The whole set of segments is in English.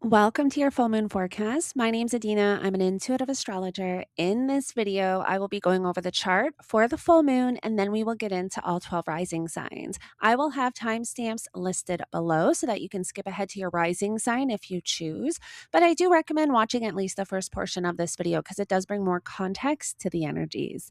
Welcome to your full moon forecast. My name's Adeana. I'm an intuitive astrologer. In this video, I will be going over the chart for the full moon, and then we will get into all 12 rising signs. I will have timestamps listed below so that you can skip ahead to your rising sign if you choose, but I do recommend watching at least the first portion of this video because it does bring more context to the energies.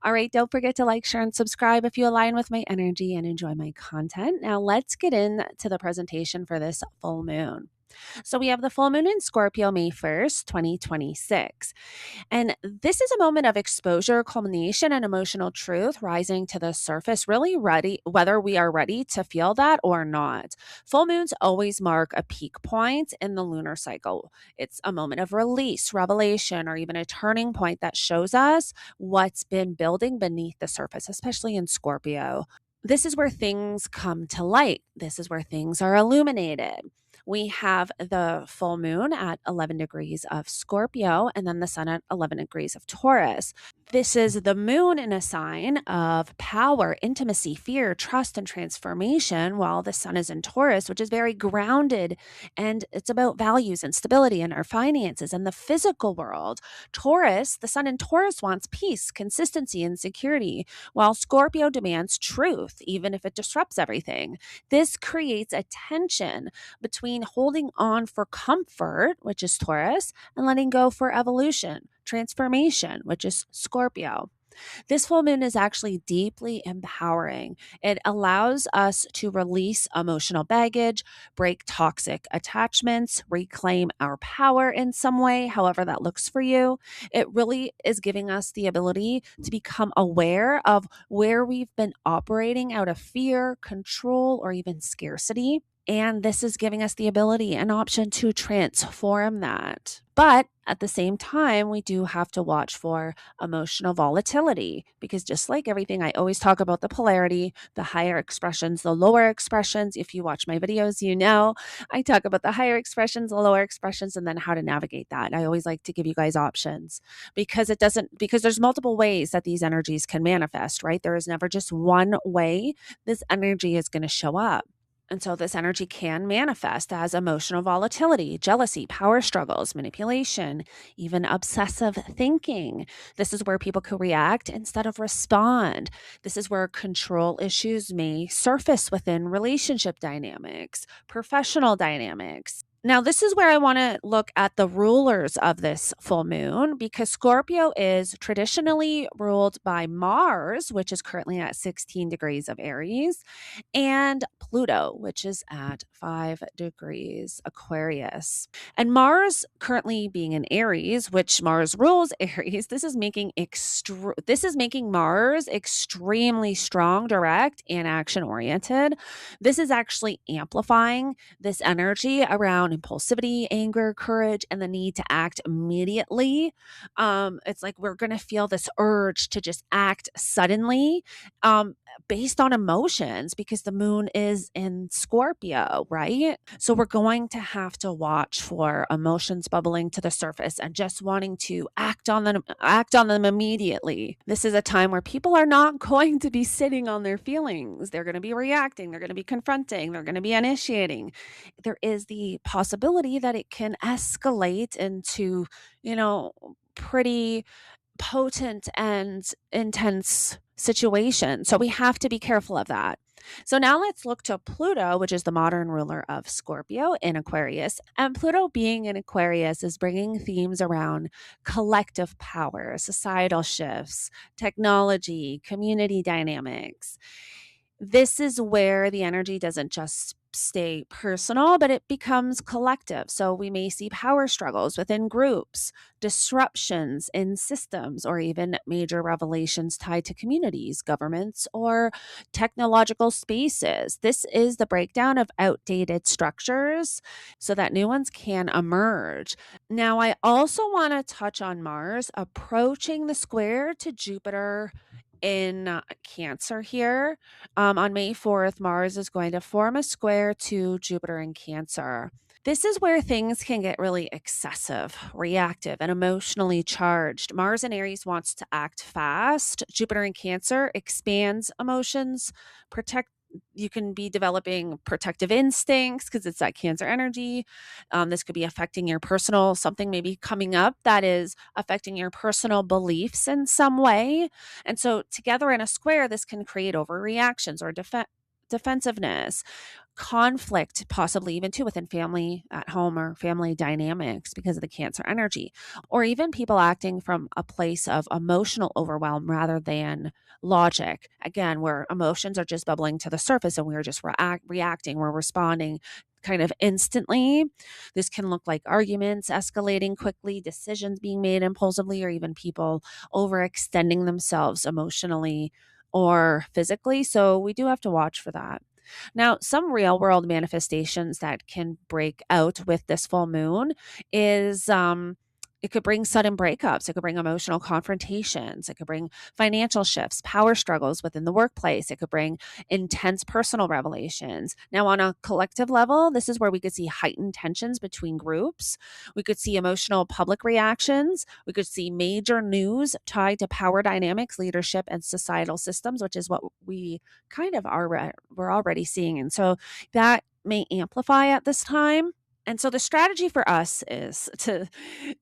All right, don't forget to like, share, and subscribe if you align with my energy and enjoy my content. Now let's get into the presentation for this full moon. So we have the full moon in Scorpio, May 1st, 2026. And this is a moment of exposure, culmination, and emotional truth rising to the surface, really ready, whether we are ready to feel that or not. Full moons always mark a peak point in the lunar cycle. It's a moment of release, revelation, or even a turning point that shows us what's been building beneath the surface, especially in Scorpio. This is where things come to light. This is where things are illuminated. We have the full moon at 11 degrees of Scorpio and then the sun at 11 degrees of Taurus. This is the moon in a sign of power, intimacy, fear, trust, and transformation, while the sun is in Taurus, which is very grounded and it's about values and stability and our finances and the physical world. Taurus, the sun in Taurus wants peace, consistency, and security, while Scorpio demands truth, even if it disrupts everything. This creates a tension between holding on for comfort, which is Taurus, and letting go for evolution, transformation, which is Scorpio. This full moon is actually deeply empowering. It allows us to release emotional baggage, break toxic attachments, reclaim our power in some way, however that looks for you. It really is giving us the ability to become aware of where we've been operating out of fear, control, or even scarcity. And this is giving us the ability and option to transform that. But at the same time, we do have to watch for emotional volatility because just like everything, I always talk about the polarity, the higher expressions, the lower expressions. If you watch my videos, you know I talk about the higher expressions, the lower expressions, and then how to navigate that. I always like to give you guys options because there's multiple ways that these energies can manifest, right? There is never just one way this energy is going to show up. And so this energy can manifest as emotional volatility, jealousy, power struggles, manipulation, even obsessive thinking. This is where people could react instead of respond. This is where control issues may surface within relationship dynamics, professional dynamics. Now, this is where I want to look at the rulers of this full moon because Scorpio is traditionally ruled by Mars, which is currently at 16 degrees of Aries, and Pluto, which is at 5 degrees Aquarius. And Mars currently being in Aries, which Mars rules Aries, this is making Mars extremely strong, direct, and action oriented. This is actually amplifying this energy around impulsivity, anger, courage, and the need to act immediately. It's like we're going to feel this urge to just act suddenly. Based on emotions because the moon is in Scorpio, right? So we're going to have to watch for emotions bubbling to the surface and just wanting to act on them immediately. This is a time where people are not going to be sitting on their feelings. They're going to be reacting, they're going to be confronting, they're going to be initiating. There is the possibility that it can escalate into, pretty potent and intense situation. So we have to be careful of that. So now let's look to Pluto, which is the modern ruler of Scorpio in Aquarius. And Pluto being in Aquarius is bringing themes around collective power, societal shifts, technology, community dynamics. This is where the energy doesn't just stay personal, but it becomes collective. So we may see power struggles within groups, disruptions in systems, or even major revelations tied to communities, governments, or technological spaces. This is the breakdown of outdated structures so that new ones can emerge. Now, I also want to touch on Mars approaching the square to Jupiter in Cancer here. On May 4th, Mars is going to form a square to Jupiter in Cancer. This is where things can get really excessive, reactive, and emotionally charged. Mars in Aries wants to act fast. Jupiter in Cancer expands emotions, You can be developing protective instincts because it's that Cancer energy. This could be affecting your personal, something maybe coming up that is affecting your personal beliefs in some way. And so, together in a square, this can create overreactions or defensiveness, conflict, possibly even too within family at home or family dynamics because of the Cancer energy, or even people acting from a place of emotional overwhelm rather than logic. Again, where emotions are just bubbling to the surface and we're just reacting, we're responding kind of instantly. This can look like arguments escalating quickly, decisions being made impulsively, or even people overextending themselves emotionally or physically. So we do have to watch for that. Now, some real world manifestations that can break out with this full moon is it could bring sudden breakups. It could bring emotional confrontations. It could bring financial shifts, power struggles within the workplace. It could bring intense personal revelations. Now, on a collective level, this is where we could see heightened tensions between groups. We could see emotional public reactions. We could see major news tied to power dynamics, leadership, and societal systems, which is what we kind of are we're already seeing. And so that may amplify at this time. And so the strategy for us is to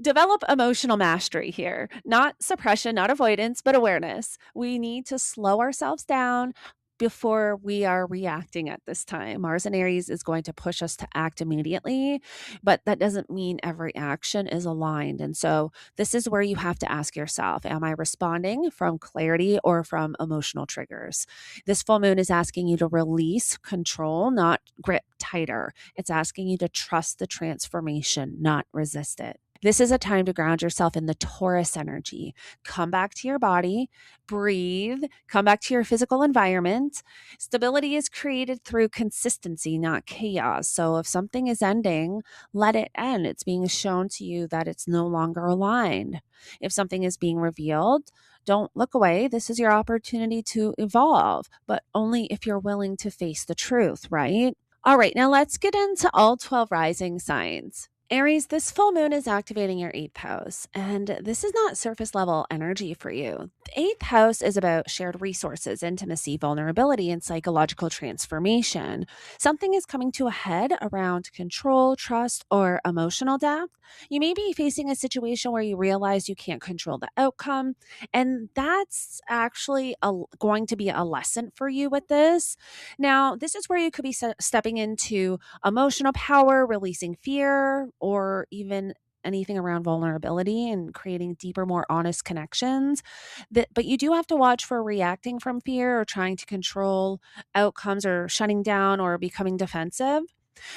develop emotional mastery here, not suppression, not avoidance, but awareness. We need to slow ourselves down before we are reacting at this time. Mars in Aries is going to push us to act immediately, but that doesn't mean every action is aligned. And so this is where you have to ask yourself, am I responding from clarity or from emotional triggers? This full moon is asking you to release control, not grip tighter. It's asking you to trust the transformation, not resist it. This is a time to ground yourself in the Taurus energy. Come back to your body, breathe, come back to your physical environment. Stability is created through consistency, not chaos. So if something is ending, let it end. It's being shown to you that it's no longer aligned. If something is being revealed, don't look away. This is your opportunity to evolve, but only if you're willing to face the truth, right? All right, now let's get into all 12 rising signs. Aries, this full moon is activating your eighth house, and this is not surface level energy for you. The eighth house is about shared resources, intimacy, vulnerability, and psychological transformation. Something is coming to a head around control, trust, or emotional depth. You may be facing a situation where you realize you can't control the outcome, and that's actually going to be a lesson for you with this. Now, this is where you could be stepping into emotional power, releasing fear, or even anything around vulnerability and creating deeper, more honest connections. But you do have to watch for reacting from fear or trying to control outcomes or shutting down or becoming defensive.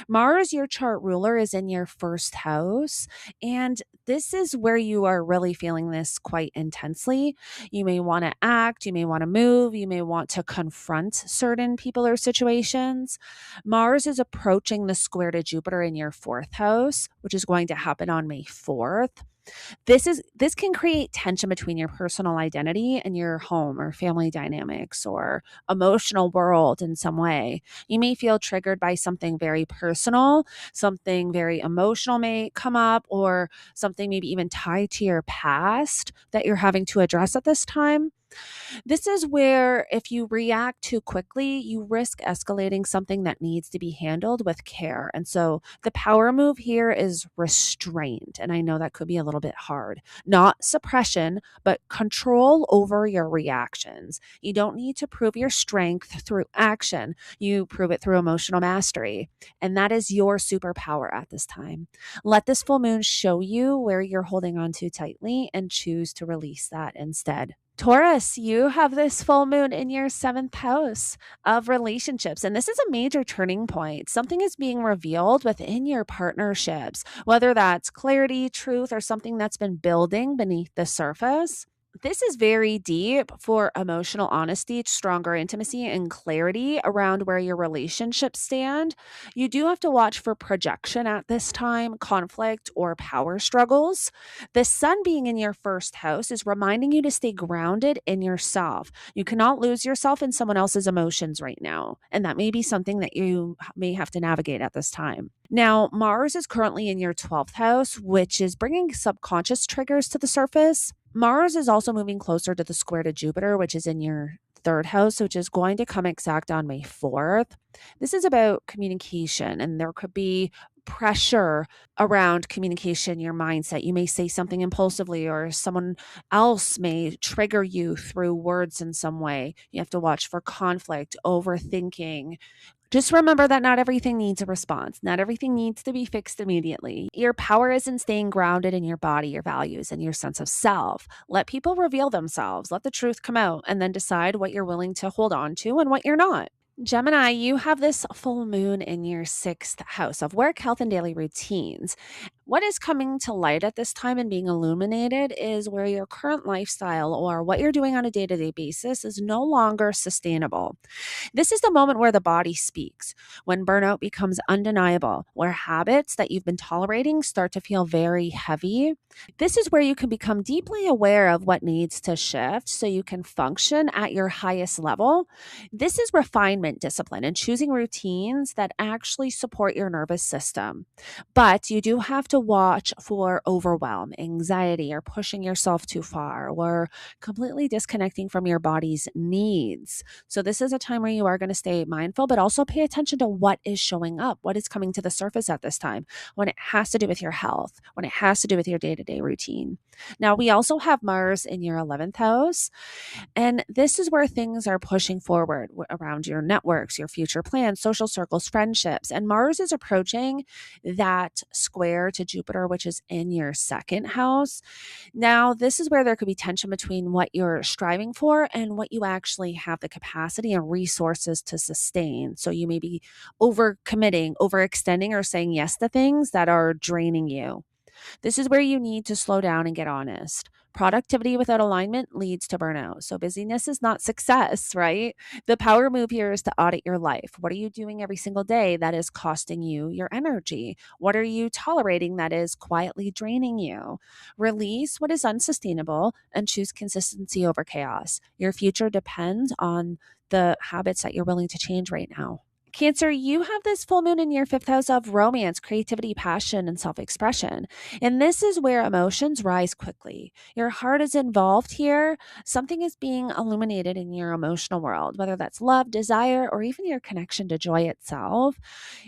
Mars, your chart ruler, is in your first house. And this is where you are really feeling this quite intensely. You may want to act, you may want to move, you may want to confront certain people or situations. Mars is approaching the square to Jupiter in your fourth house, which is going to happen on May 4th. This can create tension between your personal identity and your home or family dynamics or emotional world in some way. You may feel triggered by something very personal, something very emotional may come up, or something maybe even tied to your past that you're having to address at this time. This is where, if you react too quickly, you risk escalating something that needs to be handled with care. And so the power move here is restraint. And I know that could be a little bit hard. Not suppression, but control over your reactions. You don't need to prove your strength through action, you prove it through emotional mastery. And that is your superpower at this time. Let this full moon show you where you're holding on too tightly and choose to release that instead. Taurus, you have this full moon in your seventh house of relationships. And this is a major turning point. Something is being revealed within your partnerships, whether that's clarity, truth, or something that's been building beneath the surface. This is very deep for emotional honesty, stronger intimacy, and clarity around where your relationships stand. You do have to watch for projection at this time, conflict, or power struggles. The sun being in your first house is reminding you to stay grounded in yourself. You cannot lose yourself in someone else's emotions right now. And that may be something that you may have to navigate at this time. Now, Mars is currently in your 12th house, which is bringing subconscious triggers to the surface. Mars is also moving closer to the square to Jupiter, which is in your third house, which is going to come exact on May 4th. This is about communication, and there could be pressure around communication, your mindset. You may say something impulsively, or someone else may trigger you through words in some way. You have to watch for conflict, overthinking. Just remember that not everything needs a response. Not everything needs to be fixed immediately. Your power is in staying grounded in your body, your values, and your sense of self. Let people reveal themselves. Let the truth come out, and then decide what you're willing to hold on to and what you're not. Gemini, you have this full moon in your sixth house of work, health, and daily routines. What is coming to light at this time and being illuminated is where your current lifestyle or what you're doing on a day to day basis is no longer sustainable. This is the moment where the body speaks, when burnout becomes undeniable, where habits that you've been tolerating start to feel very heavy. This is where you can become deeply aware of what needs to shift so you can function at your highest level. This is refinement discipline and choosing routines that actually support your nervous system. But you do have to watch for overwhelm, anxiety, or pushing yourself too far, or completely disconnecting from your body's needs. So this is a time where you are going to stay mindful, but also pay attention to what is showing up, what is coming to the surface at this time, when it has to do with your health, when it has to do with your day-to-day routine. Now, we also have Mars in your 11th house, and this is where things are pushing forward around your networks, your future plans, social circles, friendships. And Mars is approaching that square to Jupiter, which is in your second house. Now, this is where there could be tension between what you're striving for and what you actually have the capacity and resources to sustain. So you may be overcommitting, overextending, or saying yes to things that are draining you. This is where you need to slow down and get honest. Productivity without alignment leads to burnout. So busyness is not success, right? The power move here is to audit your life. What are you doing every single day that is costing you your energy? What are you tolerating that is quietly draining you? Release what is unsustainable and choose consistency over chaos. Your future depends on the habits that you're willing to change right now. Cancer, you have this full moon in your fifth house of romance, creativity, passion, and self expression. And this is where emotions rise quickly. Your heart is involved here. Something is being illuminated in your emotional world, whether that's love, desire, or even your connection to joy itself.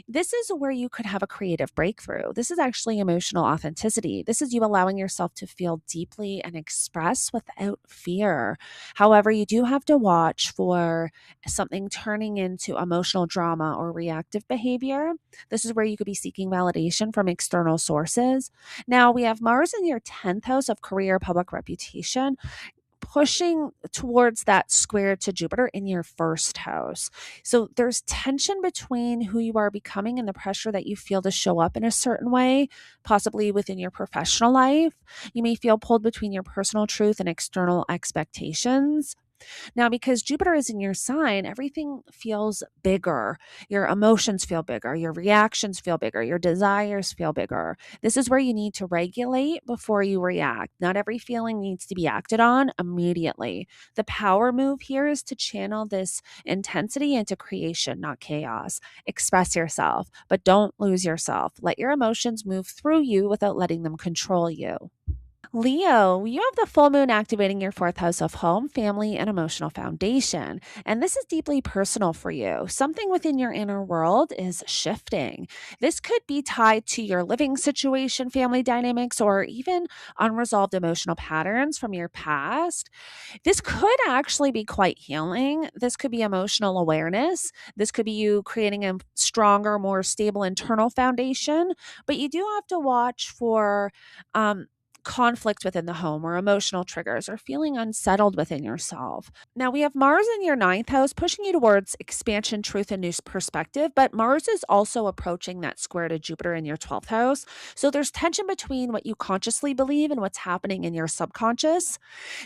This is where you could have a creative breakthrough. This is actually emotional authenticity. This is you allowing yourself to feel deeply and express without fear. However, you do have to watch for something turning into emotional drama or reactive behavior. This is where you could be seeking validation from external sources. Now, we have Mars in your 10th house of career, public reputation, pushing towards that square to Jupiter in your first house. So there's tension between who you are becoming and the pressure that you feel to show up in a certain way, possibly within your professional life. You may feel pulled between your personal truth and external expectations. Now, because Jupiter is in your sign, everything feels bigger. Your emotions feel bigger. Your reactions feel bigger. Your desires feel bigger. This is where you need to regulate before you react. Not every feeling needs to be acted on immediately. The power move here is to channel this intensity into creation, not chaos. Express yourself, but don't lose yourself. Let your emotions move through you without letting them control you. Leo, you have the full moon activating your fourth house of home, family, and emotional foundation. And this is deeply personal for you. Something within your inner world is shifting. This could be tied to your living situation, family dynamics, or even unresolved emotional patterns from your past. This could actually be quite healing. This could be emotional awareness. This could be you creating a stronger, more stable internal foundation. But you do have to watch for, conflict within the home or emotional triggers or feeling unsettled within yourself. Now, we have Mars in your ninth house pushing you towards expansion, truth, and new perspective, but Mars is also approaching that square to Jupiter in your 12th house. So there's tension between what you consciously believe and what's happening in your subconscious.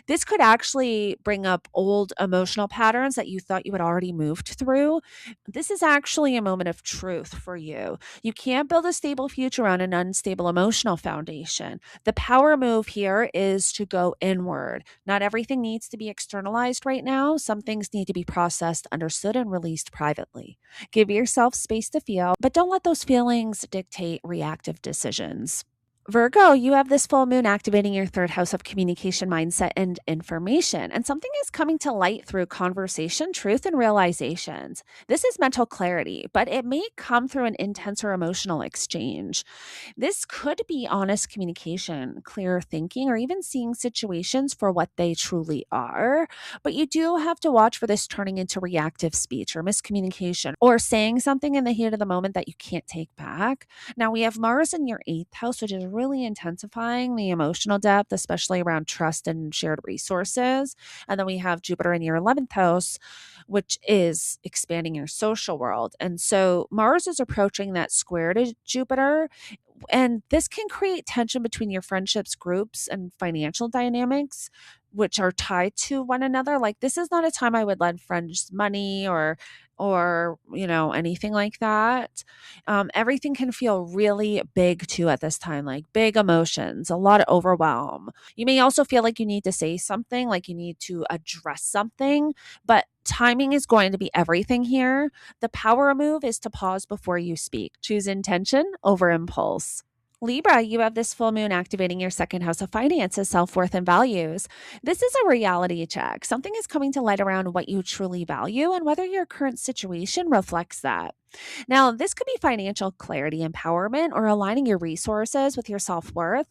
This could actually bring up old emotional patterns that you thought you had already moved through. This is actually a moment of truth for you. You can't build a stable future on an unstable emotional foundation. The power move here is to go inward. Not everything needs to be externalized right now. Some things need to be processed, understood, and released privately. Give yourself space to feel, but don't let those feelings dictate reactive decisions. Virgo, you have this full moon activating your third house of communication, mindset, and information. And something is coming to light through conversation, truth, and realizations. This is mental clarity, but it may come through an intense or emotional exchange. This could be honest communication, clear thinking, or even seeing situations for what they truly are. But you do have to watch for this turning into reactive speech or miscommunication or saying something in the heat of the moment that you can't take back. Now, we have Mars in your eighth house, which is really intensifying the emotional depth, especially around trust and shared resources. And then we have Jupiter in your 11th house, which is expanding your social world. And so Mars is approaching that square to Jupiter, and this can create tension between your friendships, groups, and financial dynamics, which are tied to one another. Like, this is not a time I would lend friends money or anything like that. Everything can feel really big too at this time, like big emotions, a lot of overwhelm. You may also feel like you need to say something, like you need to address something, but timing is going to be everything here. The power move is to pause before you speak. Choose intention over impulse. Libra, you have this full moon activating your second house of finances, self worth, and values. This is a reality check. Something is coming to light around what you truly value and whether your current situation reflects that. Now, this could be financial clarity, empowerment, or aligning your resources with your self worth,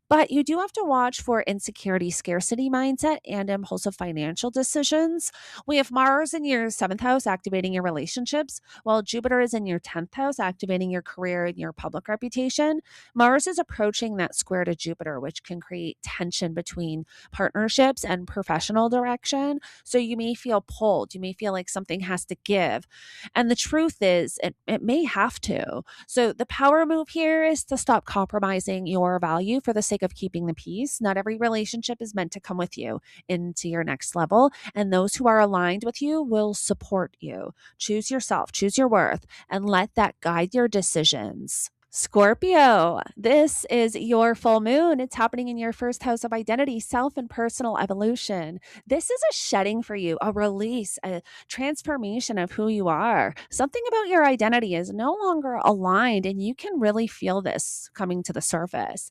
but you do have to watch for insecurity, scarcity mindset, and impulsive financial decisions. We have Mars in your seventh house activating your relationships, while Jupiter is in your 10th house activating your career and your public reputation. Mars is approaching that square to Jupiter, which can create tension between partnerships and professional direction. So you may feel pulled, you may feel like something has to give. And the truth is, it may have to. So the power move here is to stop compromising your value for the sake of keeping the peace. Not every relationship is meant to come with you into your next level, and those who are aligned with you will support you. Choose yourself, choose your worth, and let that guide your decisions. Scorpio, this is your full moon. It's happening in your first house of identity, self, and personal evolution. This is a shedding for you, a release, a transformation of who you are. Something about your identity is no longer aligned, and you can really feel this coming to the surface.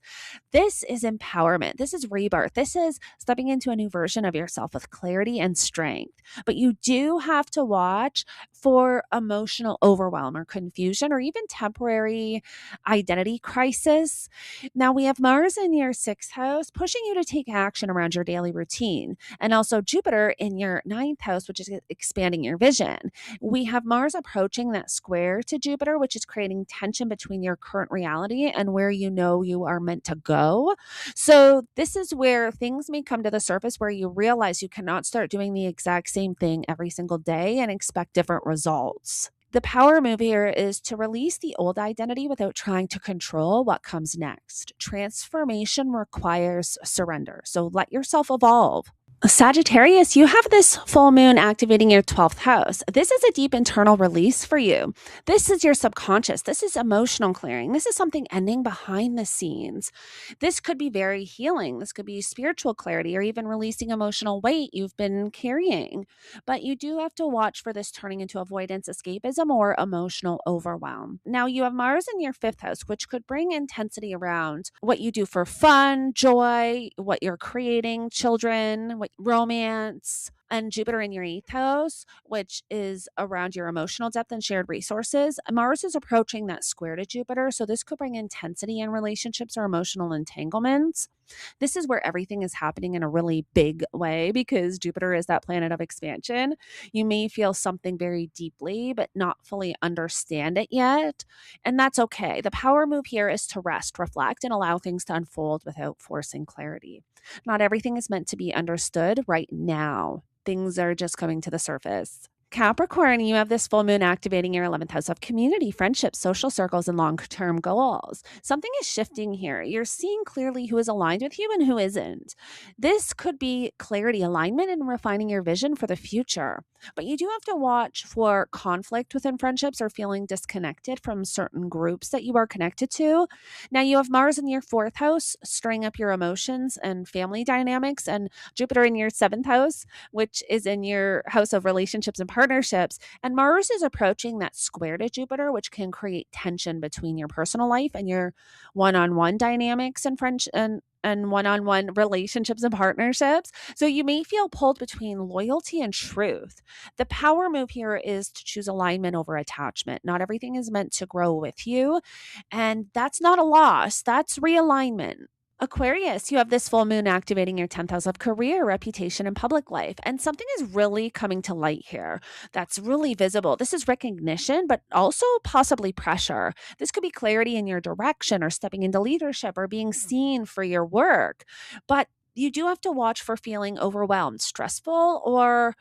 This is empowerment. This is rebirth. This is stepping into a new version of yourself with clarity and strength. But you do have to watch for emotional overwhelm or confusion or even temporary identity crisis. Now, we have Mars in your sixth house, pushing you to take action around your daily routine, and also Jupiter in your ninth house, which is expanding your vision. We have Mars approaching that square to Jupiter, which is creating tension between your current reality and where you know you are meant to go. So, this is where things may come to the surface where you realize you cannot start doing the exact same thing every single day and expect different results. The power move here is to release the old identity without trying to control what comes next. Transformation requires surrender. So let yourself evolve. Sagittarius, you have this full moon activating your 12th house. This is a deep internal release for you. This is your subconscious. This is emotional clearing. This is something ending behind the scenes. This could be very healing. This could be spiritual clarity or even releasing emotional weight you've been carrying. But you do have to watch for this turning into avoidance, escapism, or emotional overwhelm. Now, you have Mars in your 5th house, which could bring intensity around what you do for fun, joy, what you're creating, children, romance, and Jupiter in your 8th house, which is around your emotional depth and shared resources. Mars is approaching that square to Jupiter, so this could bring intensity in relationships or emotional entanglements. This is where everything is happening in a really big way because Jupiter is that planet of expansion. You may feel something very deeply, but not fully understand it yet. And that's okay. The power move here is to rest, reflect, and allow things to unfold without forcing clarity. Not everything is meant to be understood right now. Things are just coming to the surface. Capricorn, you have this full moon activating your 11th house of community, friendships, social circles, and long-term goals. Something is shifting here. You're seeing clearly who is aligned with you and who isn't. This could be clarity, alignment, and refining your vision for the future. But you do have to watch for conflict within friendships or feeling disconnected from certain groups that you are connected to. Now, you have Mars in your 4th house, stirring up your emotions and family dynamics, and Jupiter in your 7th house, which is in your house of relationships and partnerships partnerships. And Mars is approaching that square to Jupiter, which can create tension between your personal life and your one-on-one dynamics and French and one-on-one relationships and partnerships. So you may feel pulled between loyalty and truth. The power move here is to choose alignment over attachment. Not everything is meant to grow with you, and that's not a loss, that's realignment. Aquarius, you have this full moon activating your 10th house of career, reputation, and public life. And something is really coming to light here that's really visible. This is recognition, but also possibly pressure. This could be clarity in your direction or stepping into leadership or being seen for your work. But you do have to watch for feeling overwhelmed, stressful, or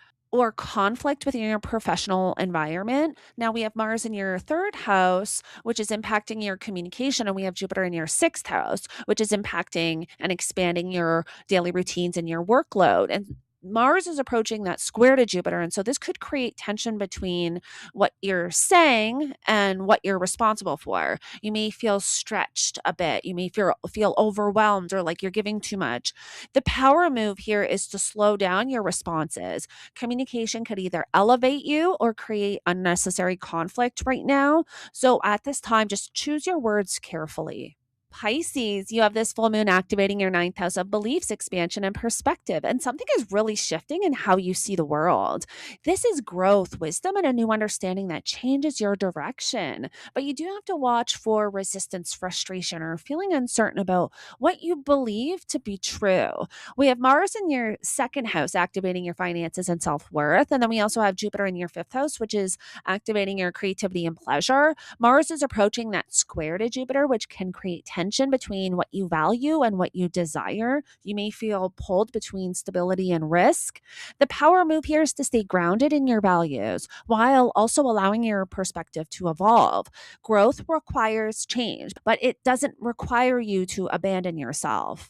conflict within your professional environment. Now we have Mars in your third house, which is impacting your communication, and we have Jupiter in your sixth house, which is impacting and expanding your daily routines and your workload. And Mars is approaching that square to Jupiter. And so this could create tension between what you're saying and what you're responsible for. You may feel stretched a bit. You may feel overwhelmed or like you're giving too much. The power move here is to slow down your responses. Communication could either elevate you or create unnecessary conflict right now. So at this time, just choose your words carefully. Pisces, you have this full moon activating your ninth house of beliefs, expansion, and perspective. And something is really shifting in how you see the world. This is growth, wisdom, and a new understanding that changes your direction. But you do have to watch for resistance, frustration, or feeling uncertain about what you believe to be true. We have Mars in your second house activating your finances and self worth. And then we also have Jupiter in your fifth house, which is activating your creativity and pleasure. Mars is approaching that square to Jupiter, which can create tension between what you value and what you desire. You may feel pulled between stability and risk. The power move here is to stay grounded in your values while also allowing your perspective to evolve. Growth requires change, but it doesn't require you to abandon yourself.